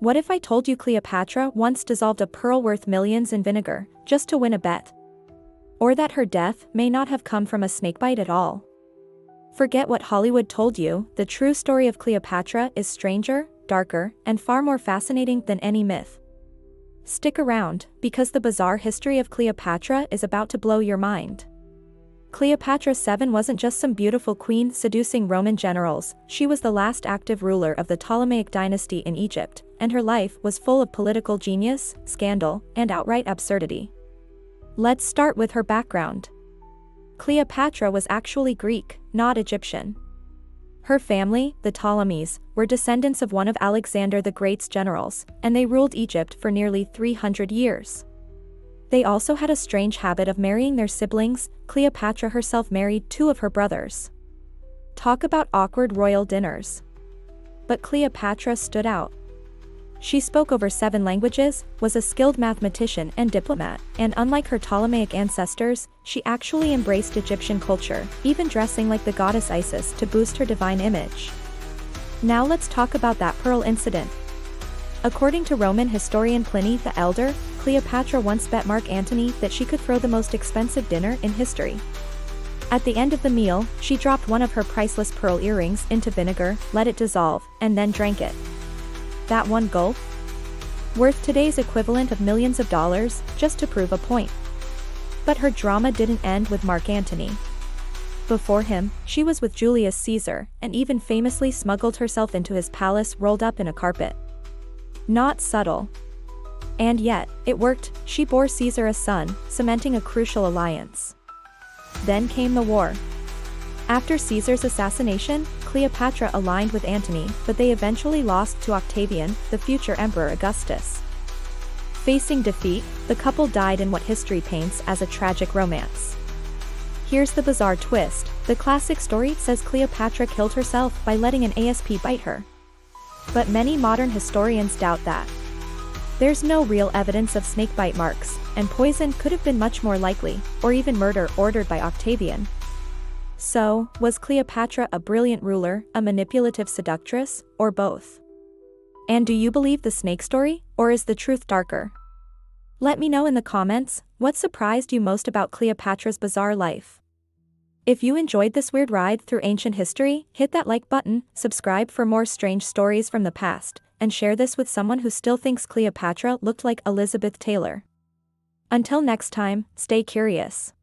What if I told you Cleopatra once dissolved a pearl worth millions in vinegar, just to win a bet? Or that her death may not have come from a snakebite at all? Forget what Hollywood told you, the true story of Cleopatra is stranger, darker, and far more fascinating than any myth. Stick around, because the bizarre history of Cleopatra is about to blow your mind. Cleopatra VII wasn't just some beautiful queen seducing Roman generals, she was the last active ruler of the Ptolemaic dynasty in Egypt, and her life was full of political genius, scandal, and outright absurdity. Let's start with her background. Cleopatra was actually Greek, not Egyptian. Her family, the Ptolemies, were descendants of one of Alexander the Great's generals, and they ruled Egypt for nearly 300 years. They also had a strange habit of marrying their siblings. Cleopatra herself married two of her brothers. Talk about awkward royal dinners. But Cleopatra stood out. She spoke over 7 languages, was a skilled mathematician and diplomat, and unlike her Ptolemaic ancestors, she actually embraced Egyptian culture, even dressing like the goddess Isis to boost her divine image. Now let's talk about that pearl incident. According to Roman historian Pliny the Elder, Cleopatra once bet Mark Antony that she could throw the most expensive dinner in history. At the end of the meal, she dropped one of her priceless pearl earrings into vinegar, let it dissolve, and then drank it. That one gulp? Worth today's equivalent of millions of dollars, just to prove a point. But her drama didn't end with Mark Antony. Before him, she was with Julius Caesar, and even famously smuggled herself into his palace rolled up in a carpet. Not subtle. And yet, it worked. She bore Caesar a son, cementing a crucial alliance. Then came the war. After Caesar's assassination, Cleopatra aligned with Antony, but they eventually lost to Octavian, the future Emperor Augustus. Facing defeat, the couple died in what history paints as a tragic romance. Here's the bizarre twist: the classic story says Cleopatra killed herself by letting an asp bite her. But many modern historians doubt that. There's no real evidence of snakebite marks, and poison could have been much more likely, or even murder ordered by Octavian. So, was Cleopatra a brilliant ruler, a manipulative seductress, or both? And do you believe the snake story, or is the truth darker? Let me know in the comments, what surprised you most about Cleopatra's bizarre life? If you enjoyed this weird ride through ancient history, hit that like button, subscribe for more strange stories from the past, and share this with someone who still thinks Cleopatra looked like Elizabeth Taylor. Until next time, stay curious.